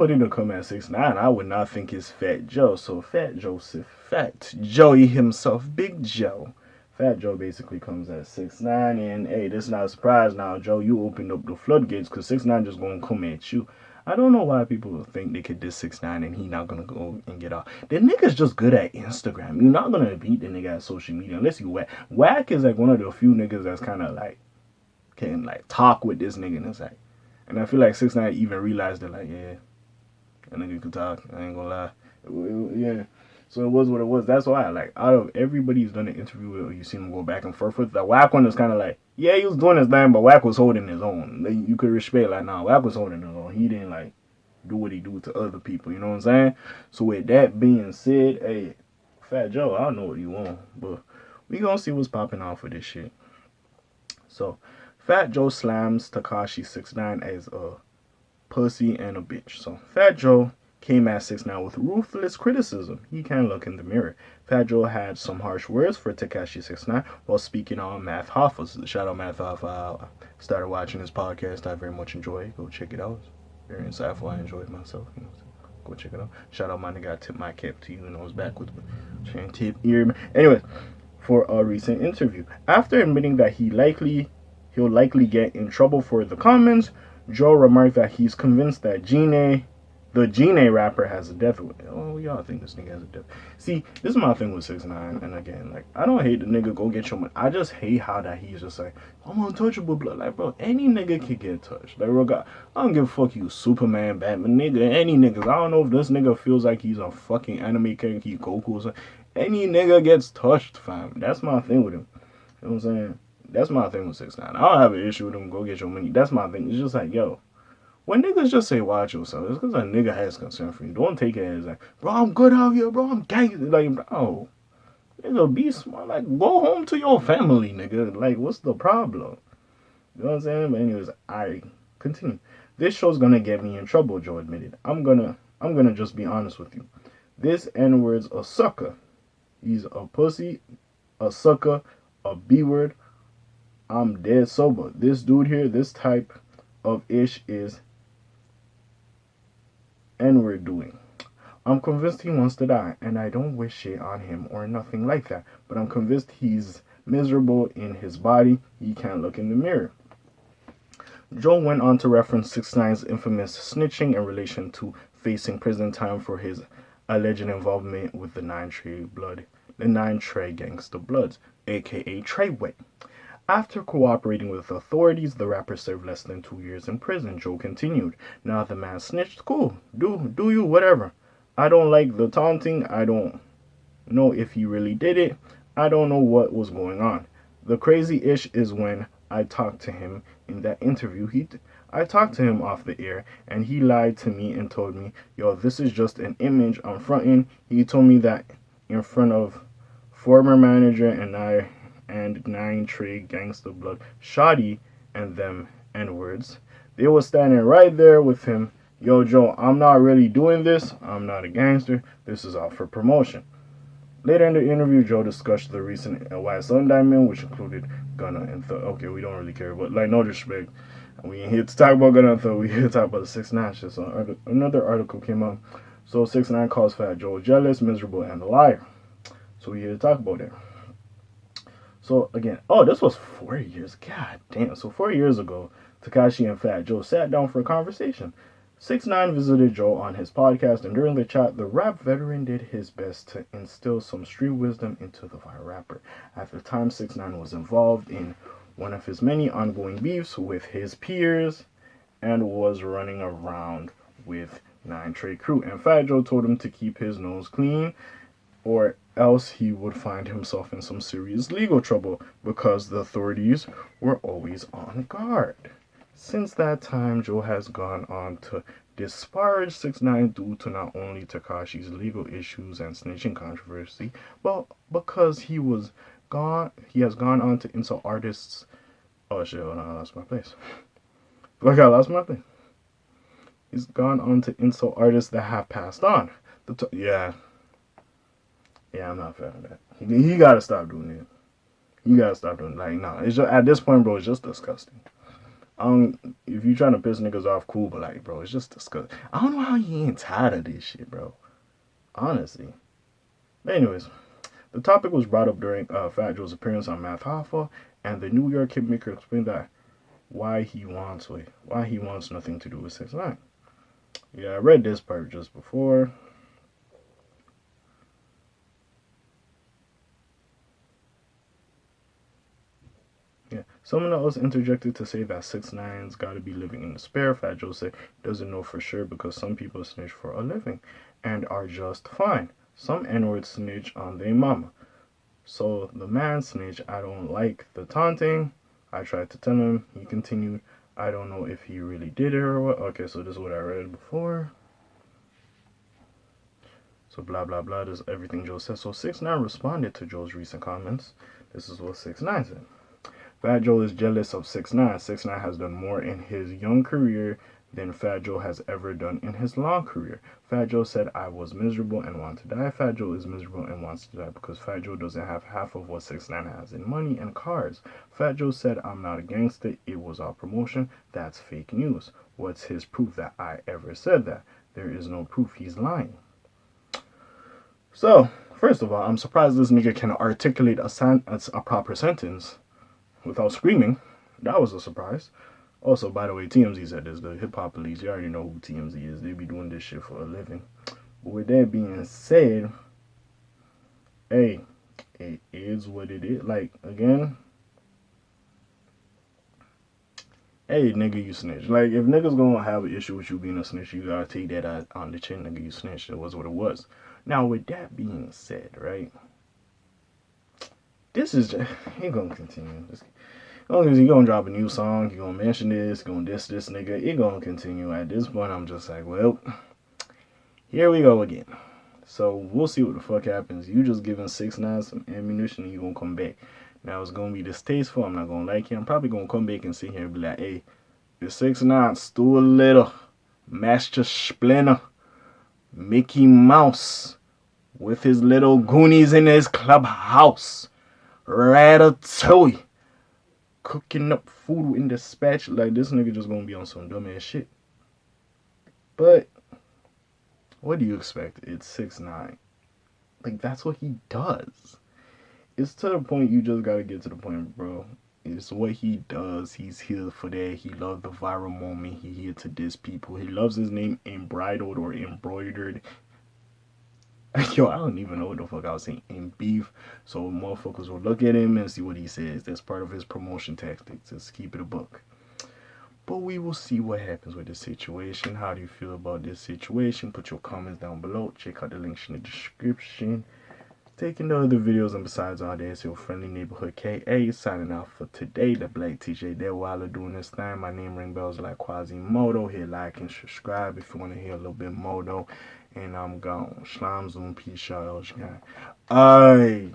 somebody to come at 6ix9ine, I would not think it's Fat Joe. So Fat Joey himself, Big Joe. Fat Joe basically comes at 6ix9ine, and hey, this is not a surprise now, Joe. You opened up the floodgates because 6ix9ine just gonna come at you. I don't know why people think they could diss 6ix9ine and he not gonna go and get off. The nigga's just good at Instagram. You're not gonna beat the nigga at social media unless you whack. Whack is like one of the few niggas that's kind of like can like talk with this nigga, and it's like, and I feel like 6ix9ine even realized that, like, yeah, that nigga could talk. I ain't gonna lie. Yeah. So it was what it was. That's why, like, out of everybody who's done an interview with, you seen him go back and forth with, the Whack one is kind of like, yeah, he was doing his thing, but Whack was holding his own. Like, you could respect, like, nah, Whack was holding his own. He didn't, like, do what he do to other people. You know what I'm saying? So with that being said, hey, Fat Joe, I don't know what you want, but we gonna see what's popping off with this shit. So, Fat Joe slams Tekashi 6ix9ine as a pussy and a bitch. So, Fat Joe came at 6ix9ine with ruthless criticism. He can't look in the mirror. Fat Joe had some harsh words for Tekashi 6ix9ine while speaking on Math Hoffa. Shout out Math Hoffa. I started watching his podcast. I very much enjoy it. Go check it out. It's very insightful. I enjoy it myself. You know, so go check it out. Shout out my nigga. I tip my cap to you. And I was backwards, but trying tip ear. Anyways, for a recent interview, after admitting that he'll likely get in trouble for the comments, Joe remarked that he's convinced that the Gene rapper has a death wish. Oh, y'all think this nigga has a death. See, this is my thing with 6ix9ine, and again, like, I don't hate the nigga go get your money. I just hate how that he's just like, I'm untouchable, blood. Like, bro, any nigga can get touched. Like, bro, God, I don't give a fuck you, Superman, Batman, nigga, any niggas. I don't know if this nigga feels like he's a fucking anime character, he Goku or something. Any nigga gets touched, fam. That's my thing with him. You know what I'm saying? That's my thing with 6ix9ine. I don't have an issue with him, go get your money. That's my thing. It's just like, yo, when niggas just say watch yourself, it's because a nigga has concern for you. Don't take it as like, bro, I'm good out here, bro, I'm gang. Like, bro, nigga, be smart. Like, go home to your family, nigga. Like, what's the problem? You know what I'm saying? But anyways, I continue. This show's gonna get me in trouble, Joe admitted. I'm gonna just be honest with you. This N-word's a sucker. He's a pussy, a sucker, a B-word. I'm dead sober. This dude here, this type of ish is N-word doing. I'm convinced he wants to die, and I don't wish it on him or nothing like that, but I'm convinced he's miserable in his body. He can't look in the mirror. Joe went on to reference 6ix9ine's infamous snitching in relation to facing prison time for his alleged involvement with the 9 Trey Gangsta Bloods, aka Treyway. After cooperating with authorities, the rapper served less than 2 years in prison. Joe continued, now the man snitched, cool, do you, whatever. I don't like the taunting. I don't know if he really did it. I don't know what was going on. The crazy ish is when I talked to him in that interview. I talked to him off the air, and he lied to me and told me, yo, this is just an image I'm fronting. He told me that in front of former manager and 9 Trey Gangsta Blood, Shoddy and them N-words. They were standing right there with him. Yo, Joe, I'm not really doing this. I'm not a gangster. This is all for promotion. Later in the interview, Joe discussed the recent YSL indictment, which included Gunna and Thug. Okay, we don't really care, but like, no disrespect. We ain't here to talk about Gunna and Thug. We here to talk about the 6ix9ine shit. So another article came out. So 6ix9ine calls Fat Joe jealous, miserable, and a liar. So we here to talk about that. So again, oh, this was 4 years. God damn. So 4 years ago, Tekashi and Fat Joe sat down for a conversation. 6ix9ine visited Joe on his podcast, and during the chat, the rap veteran did his best to instill some street wisdom into the viral rapper. At the time, 6ix9ine was involved in one of his many ongoing beefs with his peers and was running around with 9 Trey crew. And Fat Joe told him to keep his nose clean, or else he would find himself in some serious legal trouble because the authorities were always on guard. Since that time, Joe has gone on to disparage 6ix9ine due to not only Tekashi's legal issues and snitching controversy, but because he has gone on to insult artists. Oh shit, hold on, I lost my place. Look, I lost my place. He's gone on to insult artists that have passed on. Yeah, I'm not a fan of that. He gotta stop doing it. You gotta stop doing it. Like, nah, it's just, at this point, bro, it's just disgusting. If you trying to piss niggas off, cool, but like, bro, it's just disgusting. I don't know how you ain't tired of this shit, bro. Honestly. But anyways, the topic was brought up during Fat Joe's appearance on Math Hoffa, and the New York hitmaker explained that why he wants nothing to do with 6ix9ine. Yeah, I read this part just before. Yeah, someone else interjected to say that 6ix9ine's got to be living in despair. Fat Joe said he doesn't know for sure because some people snitch for a living and are just fine. Some N-words snitch on their mama. So the man snitched, I don't like the taunting. I tried to tell him. He continued, I don't know if he really did it or what. Okay, so this is what I read before. So blah blah blah. This is everything Joe said. So 6ix9ine responded to Joe's recent comments. This is what 6ix9ine said. Fat Joe is jealous of 6ix9ine. 6ix9ine has done more in his young career than Fat Joe has ever done in his long career. Fat Joe said, I was miserable and want to die. Fat Joe is miserable and wants to die because Fat Joe doesn't have half of what 6ix9ine has in money and cars. Fat Joe said, I'm not a gangster. It was all promotion. That's fake news. What's his proof that I ever said that? There is no proof. He's lying. So, first of all, I'm surprised this nigga can articulate a proper sentence without screaming. That was a surprise. Also, by the way, TMZ said this, the hip hop police. You already know who TMZ is. They be doing this shit for a living. But with that being said, hey, it is what it is. Like, again, hey, nigga, you snitch. Like, if niggas gonna have an issue with you being a snitch, you gotta take that on the chin, nigga, you snitch. It was what it was. Now, with that being said, right, this is just, he gonna continue. As long as he gonna drop a new song, he gonna mention this, gonna diss this nigga, it gonna continue. At this point, I'm just like, well, here we go again. So we'll see what the fuck happens. You just giving 6ix9ine some ammunition and you gonna come back. Now it's gonna be distasteful. I'm not gonna like it. I'm probably gonna come back and sit here and be like, hey, the 6ix9ine Stuart Little, Master Splinter, Mickey Mouse with his little Goonies in his clubhouse, Ratatouille, cooking up food in the spatula. Like, this nigga just gonna be on some dumb ass shit. But what do you expect? It's 6ix9ine. Like, that's what he does. It's to the point you just gotta get to the point, bro. It's what he does. He's here for that. He loves the viral moment. He here to diss people. He loves his name embroidered or embroidered. Yo, I don't even know what the fuck I was saying. In beef. So motherfuckers will look at him and see what he says. That's part of his promotion tactics. Just keep it a buck. But we will see what happens with this situation. How do you feel about this situation? Put your comments down below. Check out the links in the description. Taking the other videos, and besides all that, it's your friendly neighborhood K.A. signing out for today. The Black TJ there while doing this thing. My name ring bells like Quasimodo. Hit like and subscribe if you want to hear a little bit more though. And I'm gone. Shlime Zoom. Peace out. Aye.